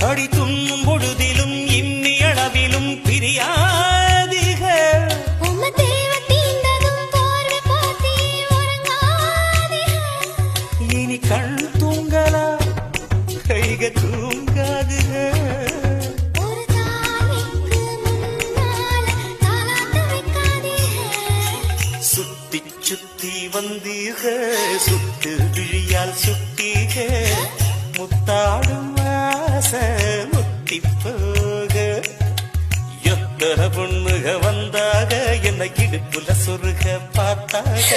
அடி துண்ணும் பொழுதிலும் இன்னி அளவிலும் பிரியாதிக இனி கண் தூங்கலா கைக தூங்காதுக சுத்தி சுத்தி வந்தீக சுட்டு விழியால் சுட்டீக முத்தாடும் முத்தி போக எத்தனை பொண்ணுக வந்தாக என்னை இடுப்புல சொருக பார்த்தாக